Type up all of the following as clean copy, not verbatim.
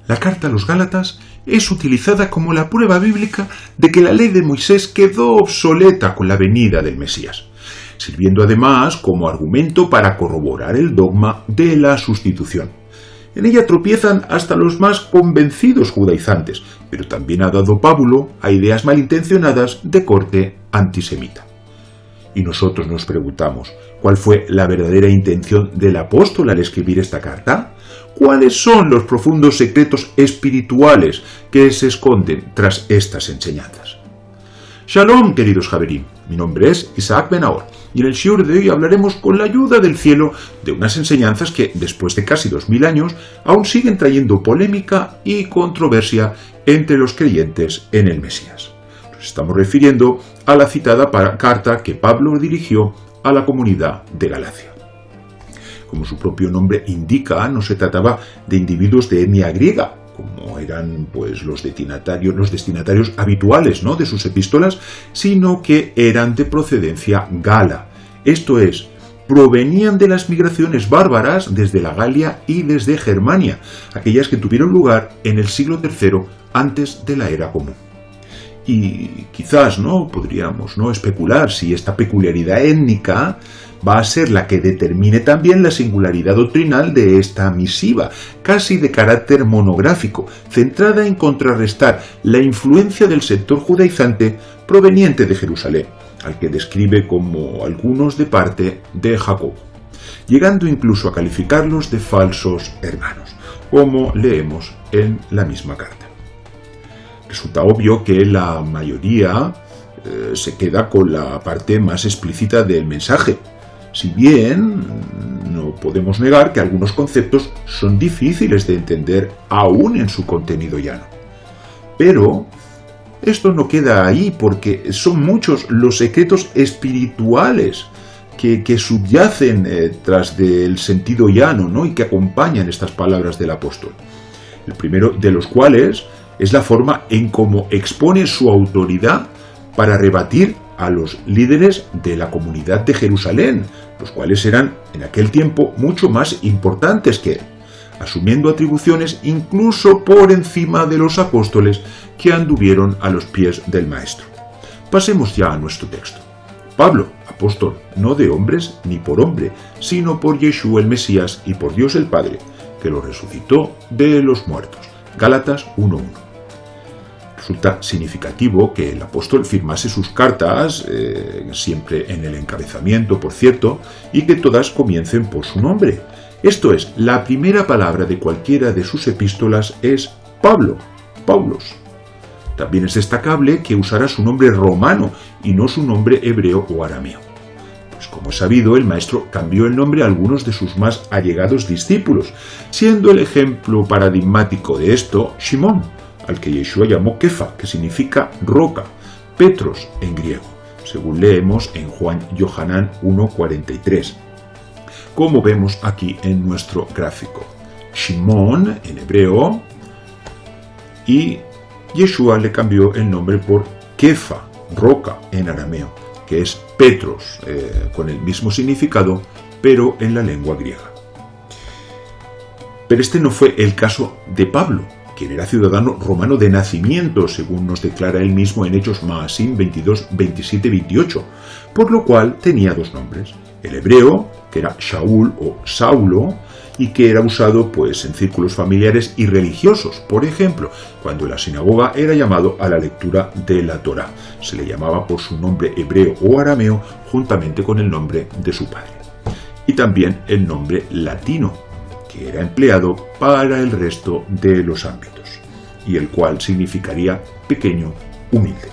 La carta a los Gálatas es utilizada como la prueba bíblica de que la ley de Moisés quedó obsoleta con la venida del Mesías, sirviendo además como argumento para corroborar el dogma de la sustitución. En ella tropiezan hasta los más convencidos judaizantes, pero también ha dado pábulo a ideas malintencionadas de corte antisemita. Y nosotros nos preguntamos, ¿cuál fue la verdadera intención del apóstol al escribir esta carta? ¿Cuáles son los profundos secretos espirituales que se esconden tras estas enseñanzas? Shalom, queridos Javerim. Mi nombre es Isaac Ben-Naor, y en el shiur de hoy hablaremos con la ayuda del cielo de unas enseñanzas que, después de casi 2000 años, aún siguen trayendo polémica y controversia entre los creyentes en el Mesías. Nos estamos refiriendo a la citada carta que Pablo dirigió a la comunidad de Galacia. Como su propio nombre indica, no se trataba de individuos de etnia griega, como eran los destinatarios habituales, ¿no?, de sus epístolas, sino que eran de procedencia gala. Esto es, provenían de las migraciones bárbaras desde la Galia y desde Germania, aquellas que tuvieron lugar en el siglo III antes de la era común. Y quizás podríamos especular si esta peculiaridad étnica va a ser la que determine también la singularidad doctrinal de esta misiva, casi de carácter monográfico, centrada en contrarrestar la influencia del sector judaizante proveniente de Jerusalén, al que describe como algunos de parte de Jacob, llegando incluso a calificarlos de falsos hermanos, como leemos en la misma carta. Resulta obvio que la mayoría se queda con la parte más explícita del mensaje, si bien no podemos negar que algunos conceptos son difíciles de entender aún en su contenido llano. Pero esto no queda ahí, porque son muchos los secretos espirituales que subyacen tras del sentido llano, y que acompañan estas palabras del apóstol. El primero de los cuales es la forma en cómo expone su autoridad para rebatir a los líderes de la comunidad de Jerusalén, los cuales eran en aquel tiempo mucho más importantes que él, asumiendo atribuciones incluso por encima de los apóstoles que anduvieron a los pies del Maestro. Pasemos ya a nuestro texto. Pablo, apóstol, no de hombres ni por hombre, sino por Yeshua el Mesías y por Dios el Padre, que lo resucitó de los muertos. Gálatas 1:1. Resulta significativo que el apóstol firmase sus cartas, siempre en el encabezamiento, por cierto, y que todas comiencen por su nombre. Esto es, la primera palabra de cualquiera de sus epístolas es Pablo, Paulos. También es destacable que usara su nombre romano y no su nombre hebreo o arameo. Pues como es sabido, el maestro cambió el nombre a algunos de sus más allegados discípulos, siendo el ejemplo paradigmático de esto Shimón, al que Yeshua llamó Kefa, que significa roca, Petros en griego, según leemos en Juan Yohanan 1:43, como vemos aquí en nuestro gráfico. Shimón en hebreo, y Yeshua le cambió el nombre por Kefa, roca en arameo, que es Petros, con el mismo significado, pero en la lengua griega. Pero este no fue el caso de Pablo, quien era ciudadano romano de nacimiento, según nos declara él mismo en Hechos Maasim 22, 27 y 28, por lo cual tenía dos nombres. El hebreo, que era Shaul o Saulo, y que era usado en círculos familiares y religiosos. Por ejemplo, cuando en la sinagoga era llamado a la lectura de la Torá, se le llamaba por su nombre hebreo o arameo, juntamente con el nombre de su padre. Y también el nombre latino, que era empleado para el resto de los ámbitos, y el cual significaría pequeño, humilde.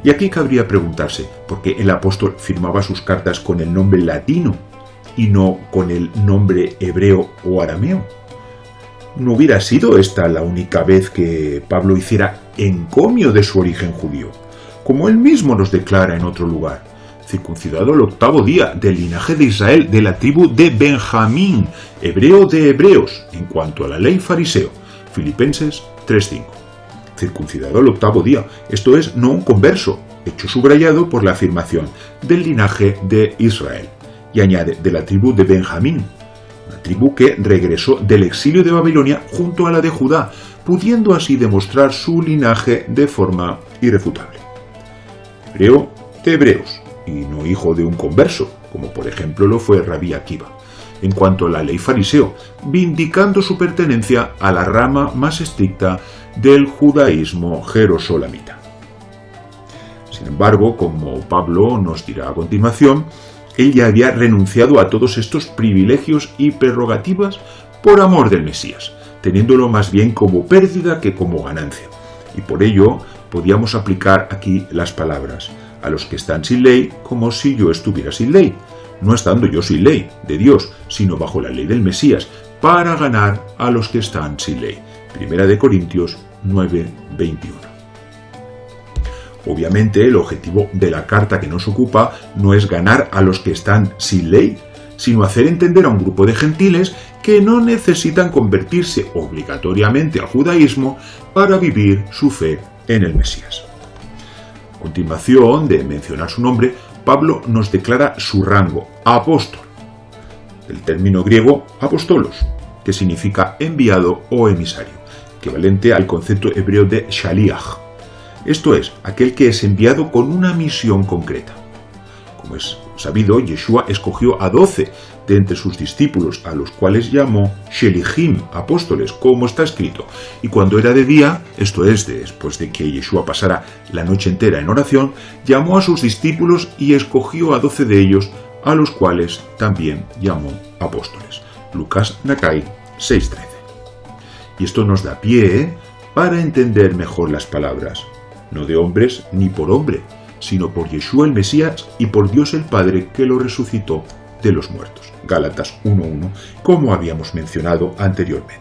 Y aquí cabría preguntarse, ¿por qué el apóstol firmaba sus cartas con el nombre latino y no con el nombre hebreo o arameo? ¿No hubiera sido esta la única vez que Pablo hiciera encomio de su origen judío, como él mismo nos declara en otro lugar? Circuncidado el 8º día del linaje de Israel, de la tribu de Benjamín, hebreo de hebreos, en cuanto a la ley fariseo. Filipenses 3:5. Circuncidado el 8º día, esto es, no un converso, hecho subrayado por la afirmación del linaje de Israel. Y añade, de la tribu de Benjamín, una tribu que regresó del exilio de Babilonia junto a la de Judá, pudiendo así demostrar su linaje de forma irrefutable. Hebreo de hebreos, y no hijo de un converso, como por ejemplo lo fue Rabí Akiva. En cuanto a la ley fariseo, vindicando su pertenencia a la rama más estricta del judaísmo jerosolamita. Sin embargo, como Pablo nos dirá a continuación, él ya había renunciado a todos estos privilegios y prerrogativas por amor del Mesías, teniéndolo más bien como pérdida que como ganancia. Y por ello podíamos aplicar aquí las palabras: a los que están sin ley, como si yo estuviera sin ley, no estando yo sin ley de Dios, sino bajo la ley del Mesías, para ganar a los que están sin ley. 1 Corintios 9:21. Obviamente, el objetivo de la carta que nos ocupa no es ganar a los que están sin ley, sino hacer entender a un grupo de gentiles que no necesitan convertirse obligatoriamente al judaísmo para vivir su fe en el Mesías. A continuación de mencionar su nombre, Pablo nos declara su rango: apóstol, del término griego apostolos, que significa enviado o emisario, equivalente al concepto hebreo de shaliach. Esto es, aquel que es enviado con una misión concreta. Como es sabido, Yeshua escogió a 12 de entre sus discípulos, a los cuales llamó Shelichim, apóstoles, como está escrito. Y cuando era de día, esto es, después de que Yeshua pasara la noche entera en oración, llamó a sus discípulos y escogió a 12 de ellos, a los cuales también llamó apóstoles. Lucas Nakai 6:13. Y esto nos da pie para entender mejor las palabras: no de hombres ni por hombre, sino por Yeshua el Mesías y por Dios el Padre que lo resucitó de los muertos. Gálatas 1:1, como habíamos mencionado anteriormente.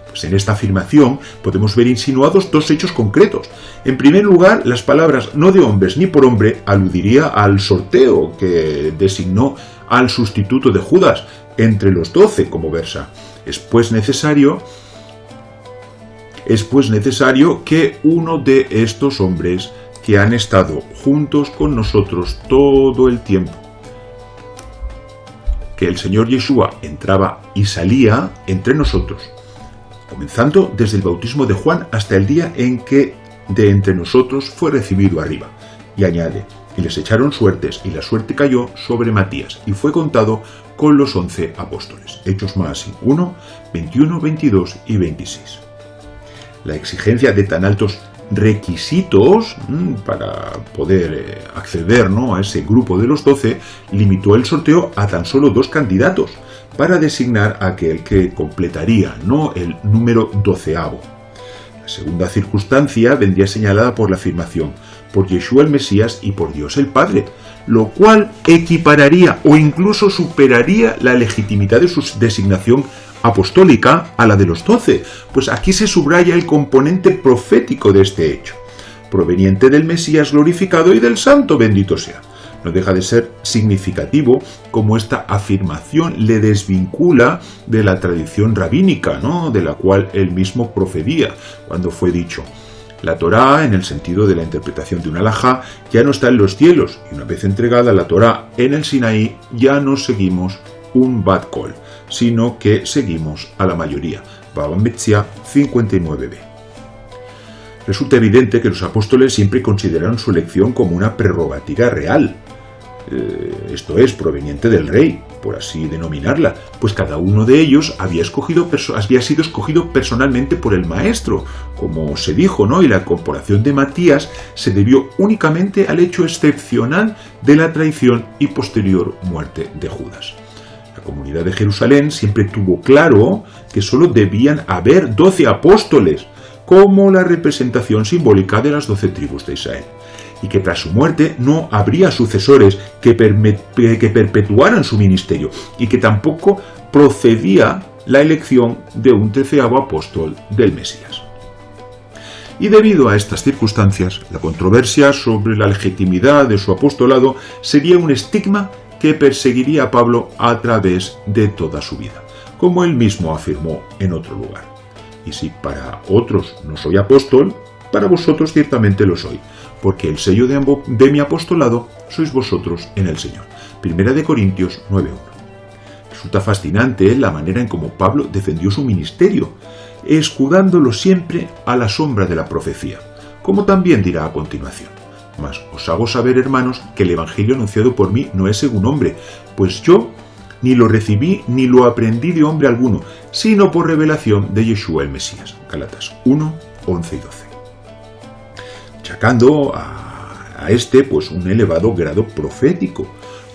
Pues en esta afirmación podemos ver insinuados dos hechos concretos. En primer lugar, las palabras no de hombres ni por hombre aludiría al sorteo que designó al sustituto de Judas entre los 12, como versa: es pues necesario que uno de estos hombres que han estado juntos con nosotros todo el tiempo, que el Señor Yeshua entraba y salía entre nosotros, comenzando desde el bautismo de Juan hasta el día en que de entre nosotros fue recibido arriba. Y añade: y les echaron suertes, y la suerte cayó sobre Matías, y fue contado con los 11 apóstoles. Hechos más 1, 21, 22 y 26. La exigencia de tan altos requisitos para poder acceder a ese grupo de los 12 limitó el sorteo a tan solo 2 candidatos para designar a aquel que completaría el número 12avo. La segunda circunstancia vendría señalada por la afirmación: por Yeshua el Mesías y por Dios el Padre, lo cual equipararía o incluso superaría la legitimidad de su designación apostólica a la de los 12, pues aquí se subraya el componente profético de este hecho, proveniente del Mesías glorificado y del Santo bendito sea. No deja de ser significativo cómo esta afirmación le desvincula de la tradición rabínica, de la cual él mismo procedía, cuando fue dicho: la Torá, en el sentido de la interpretación de una halajá, ya no está en los cielos, y una vez entregada la Torá en el Sinaí, ya no seguimos un Bat Kol, sino que seguimos a la mayoría. Baba Metzia 59b. Resulta evidente que los apóstoles siempre consideraron su elección como una prerrogativa real, esto es, proveniente del rey, por así denominarla, pues cada uno de ellos había sido escogido personalmente por el maestro, como se dijo, y la incorporación de Matías se debió únicamente al hecho excepcional de la traición y posterior muerte de Judas. La comunidad de Jerusalén siempre tuvo claro que solo debían haber 12 apóstoles, como la representación simbólica de las 12 tribus de Israel, y que tras su muerte no habría sucesores que perpetuaran su ministerio, y que tampoco procedía la elección de un 13avo apóstol del Mesías. Y debido a estas circunstancias, la controversia sobre la legitimidad de su apostolado sería un estigma que perseguiría a Pablo a través de toda su vida, como él mismo afirmó en otro lugar: y si para otros no soy apóstol, para vosotros ciertamente lo soy, porque el sello de mi apostolado sois vosotros en el Señor. 1 Corintios 9:1. Resulta fascinante la manera en cómo Pablo defendió su ministerio, escudándolo siempre a la sombra de la profecía, como también dirá a continuación. Mas os hago saber, hermanos, que el evangelio anunciado por mí no es según hombre, pues yo ni lo recibí ni lo aprendí de hombre alguno, sino por revelación de Yeshua el Mesías. Gálatas 1, 11 y 12. Achacando a este pues un elevado grado profético,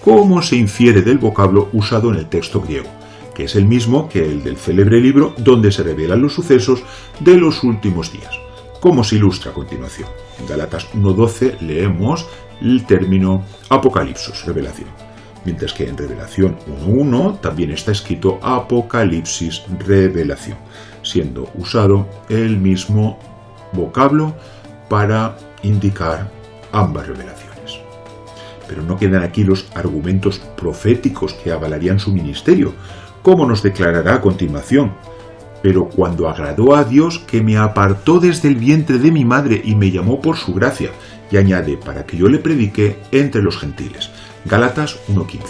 como se infiere del vocablo usado en el texto griego, que es el mismo que el del célebre libro donde se revelan los sucesos de los últimos días, como se ilustra a continuación. En Gálatas 1.12 leemos el término Apocalipsis, revelación, mientras que en Revelación 1.1 también está escrito Apocalipsis, revelación, siendo usado el mismo vocablo para indicar ambas revelaciones. Pero no quedan aquí los argumentos proféticos que avalarían su ministerio, como nos declarará a continuación. Pero cuando agradó a Dios que me apartó desde el vientre de mi madre y me llamó por su gracia, y añade, para que yo le predique entre los gentiles. Gálatas 1.15.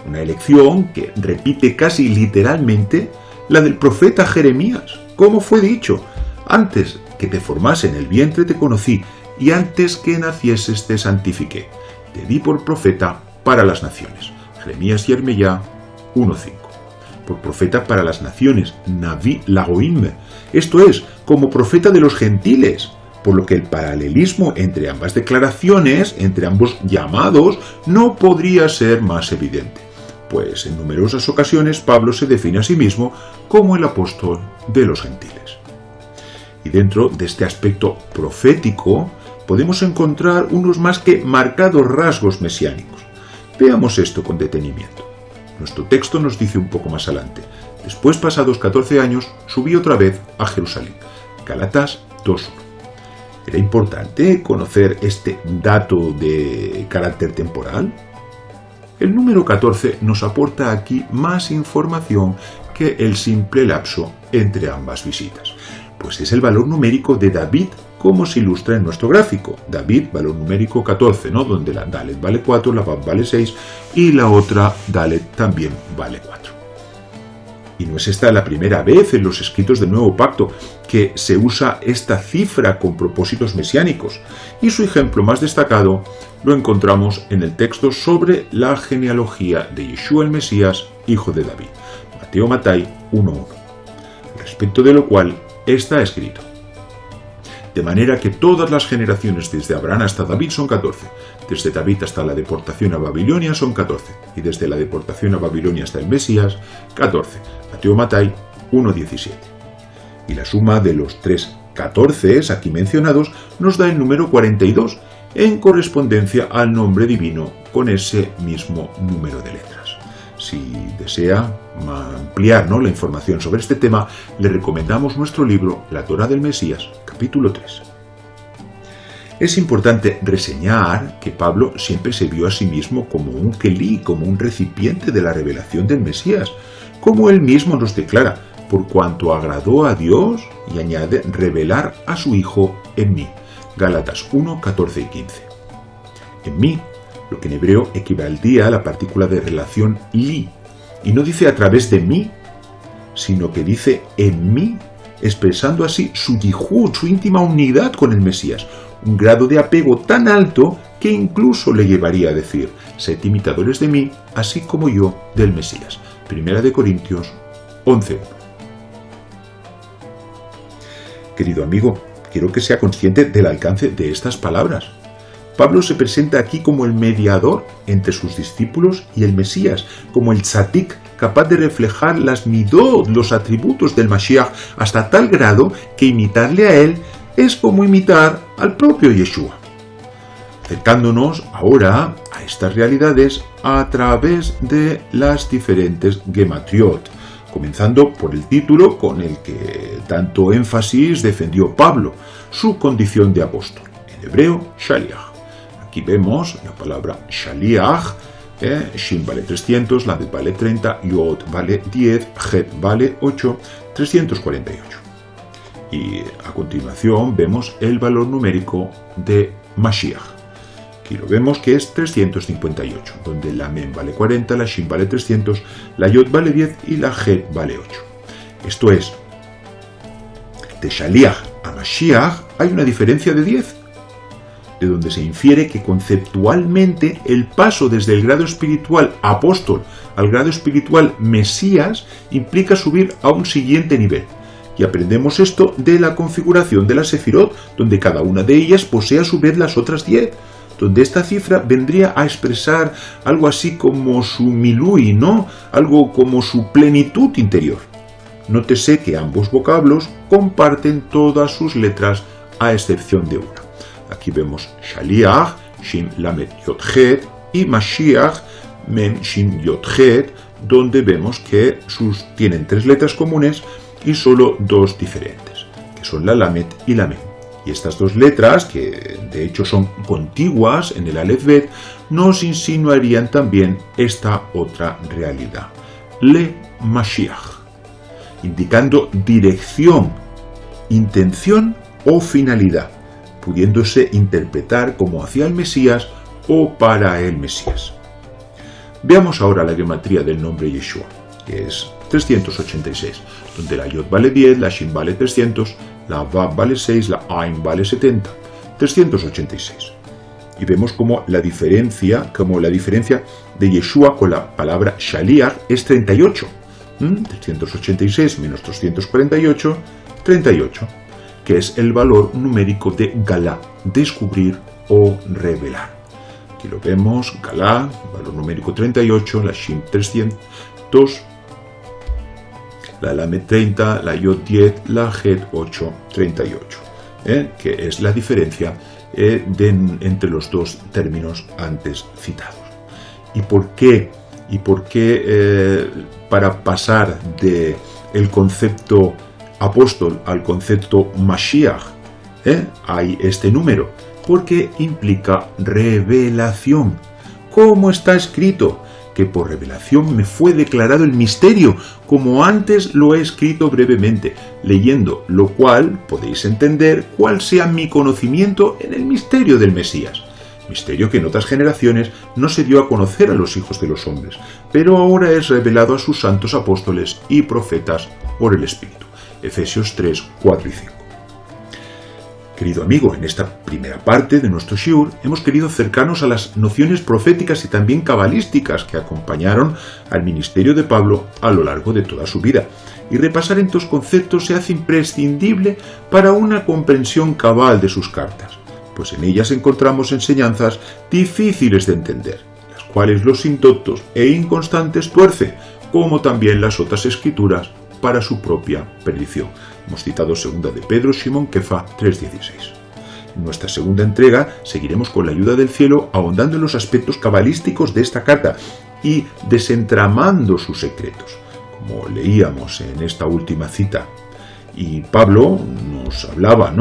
Una elección que repite casi literalmente la del profeta Jeremías, como fue dicho, antes que te formase en el vientre te conocí, y antes que nacieses te santifiqué. Te di por profeta para las naciones. Jeremías y Yermeyá 1.5. Por profeta para las naciones, Naví Lagoim, esto es, como profeta de los gentiles, por lo que el paralelismo entre ambas declaraciones, entre ambos llamados, no podría ser más evidente, pues en numerosas ocasiones Pablo se define a sí mismo como el apóstol de los gentiles. Y dentro de este aspecto profético podemos encontrar unos más que marcados rasgos mesiánicos. Veamos esto con detenimiento. Nuestro texto nos dice un poco más adelante: después, pasados 14 años, subí otra vez a Jerusalén. Gálatas 2.1. ¿Era importante conocer este dato de carácter temporal? El número 14 nos aporta aquí más información que el simple lapso entre ambas visitas, pues es el valor numérico de David, como se ilustra en nuestro gráfico. David, valor numérico 14, ¿no? Donde la Dalet vale 4, la Vav vale 6 y la otra Dalet también vale 4. Y no es esta la primera vez en los escritos del Nuevo Pacto que se usa esta cifra con propósitos mesiánicos, y su ejemplo más destacado lo encontramos en el texto sobre la genealogía de Yeshua el Mesías, hijo de David, Mateo Matai 1.1, respecto de lo cual está escrito: de manera que todas las generaciones desde Abraham hasta David son 14, desde David hasta la deportación a Babilonia son 14, y desde la deportación a Babilonia hasta el Mesías, 14. Mateo Matai 1.17. Y la suma de los 3 14 aquí mencionados nos da el número 42, en correspondencia al nombre divino con ese mismo número de letras. Si desea ampliar la información sobre este tema, le recomendamos nuestro libro La Torá del Mesías, capítulo 3. Es importante reseñar que Pablo siempre se vio a sí mismo como un kelí, como un recipiente de la revelación del Mesías, como él mismo nos declara, por cuanto agradó a Dios, y añade, revelar a su Hijo en mí. Gálatas 1, 14 y 15. En mí, lo que en hebreo equivaldría a la partícula de relación li, y no dice a través de mí, sino que dice en mí, expresando así su yihud, su íntima unidad con el Mesías, un grado de apego tan alto que incluso le llevaría a decir: sed imitadores de mí, así como yo del Mesías. Primera de Corintios 11.1. Querido amigo, quiero que sea consciente del alcance de estas palabras. Pablo se presenta aquí como el mediador entre sus discípulos y el Mesías, como el tzadik, capaz de reflejar las midot, los atributos del Mashiach, hasta tal grado que imitarle a él es como imitar al propio Yeshua. Acercándonos ahora a estas realidades a través de las diferentes gematriot, comenzando por el título con el que tanto énfasis defendió Pablo, su condición de apóstol, en hebreo Shaliach. Aquí vemos la palabra Shaliach, Shin vale 300, Lamed vale 30, Yod vale 10, Het vale 8, 348. Y a continuación vemos el valor numérico de Mashiach, Aquí lo vemos que es 358, donde la Mem vale 40, la Shin vale 300, la Yod vale 10 y la Het vale 8. Esto es, de Shaliach a Mashiach hay una diferencia de 10, de donde se infiere que conceptualmente el paso desde el grado espiritual apóstol al grado espiritual Mesías implica subir a un siguiente nivel. Y aprendemos esto de la configuración de la Sefirot, donde cada una de ellas posee a su vez las otras 10, donde esta cifra vendría a expresar algo así como su milui, ¿no? Algo como su plenitud interior. Nótese que ambos vocablos comparten todas sus letras a excepción de una. Aquí vemos Shaliach, Shin Lamed Yod Het, y Mashiach, Mem Shin Yod Het, donde vemos que tienen 3 letras comunes y solo 2 diferentes, que son la Lamed y la Mem. Y estas 2 letras, que de hecho son contiguas en el Aleph Bet, nos insinuarían también esta otra realidad, Le Mashiach, indicando dirección, intención o finalidad, pudiéndose interpretar como hacia el Mesías o para el Mesías. Veamos ahora la gematría del nombre Yeshua, que es 386, donde la Yod vale 10, la Shin vale 300, la Vav vale 6, la Ain vale 70, 386. Y vemos como la diferencia de Yeshua con la palabra Shaliach es 38. 386 menos 348, 38, que es el valor numérico de Galá, descubrir o revelar. Aquí lo vemos, Galá, valor numérico 38, la Shin 300, la Lamed 30, la Yod 10, la Het 8, 38, que es la diferencia entre los dos términos antes citados. ¿Y por qué? Para pasar del concepto apóstol al concepto Mashiach hay este número? Porque implica revelación. ¿Cómo está escrito? Que por revelación me fue declarado el misterio, como antes lo he escrito brevemente, leyendo lo cual podéis entender cuál sea mi conocimiento en el misterio del Mesías. Misterio que en otras generaciones no se dio a conocer a los hijos de los hombres, pero ahora es revelado a sus santos apóstoles y profetas por el Espíritu. Efesios 3, 4 y 5. Querido amigo, en esta primera parte de nuestro shiur hemos querido acercarnos a las nociones proféticas y también cabalísticas que acompañaron al ministerio de Pablo a lo largo de toda su vida. Y repasar estos conceptos se hace imprescindible para una comprensión cabal de sus cartas, pues en ellas encontramos enseñanzas difíciles de entender, las cuales los indoctos e inconstantes tuercen, como también las otras escrituras, para su propia perdición. Hemos citado 2 de Pedro, Shimon Kefa 3:16. En nuestra segunda entrega seguiremos con la ayuda del cielo ahondando en los aspectos cabalísticos de esta carta y desentramando sus secretos, como leíamos en esta última cita. Y Pablo nos hablaba,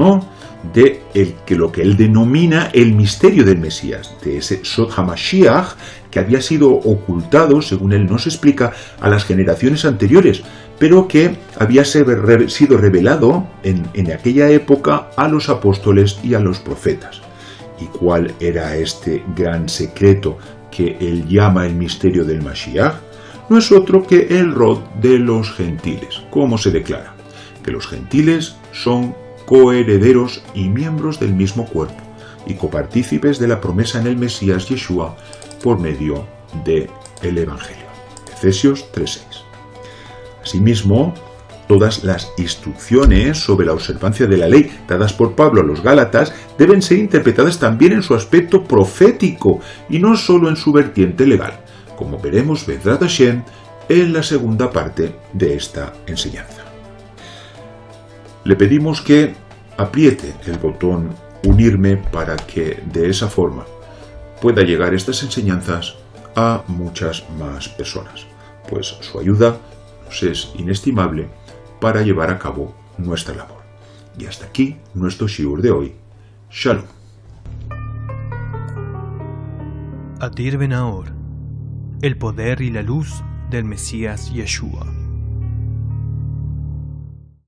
de lo que él denomina el misterio del Mesías, de ese Sod HaMashiach que había sido ocultado, según él nos explica, a las generaciones anteriores, pero que había sido revelado en aquella época a los apóstoles y a los profetas. ¿Y cuál era este gran secreto que él llama el misterio del Mashiach? No es otro que el rod de los gentiles. ¿Cómo se declara? Que los gentiles son coherederos y miembros del mismo cuerpo y copartícipes de la promesa en el Mesías Yeshua por medio del Evangelio. Efesios 3:6. Asimismo, todas las instrucciones sobre la observancia de la ley dadas por Pablo a los Gálatas deben ser interpretadas también en su aspecto profético y no solo en su vertiente legal, como veremos Bezrat Hashem en la segunda parte de esta enseñanza. Le pedimos que apriete el botón unirme para que de esa forma pueda llegar estas enseñanzas a muchas más personas, pues su ayuda nos es inestimable para llevar a cabo nuestra labor. Y hasta aquí nuestro shiur de hoy. Shalom. Adir Ben Ahor, el poder y la luz del Mesías Yeshua.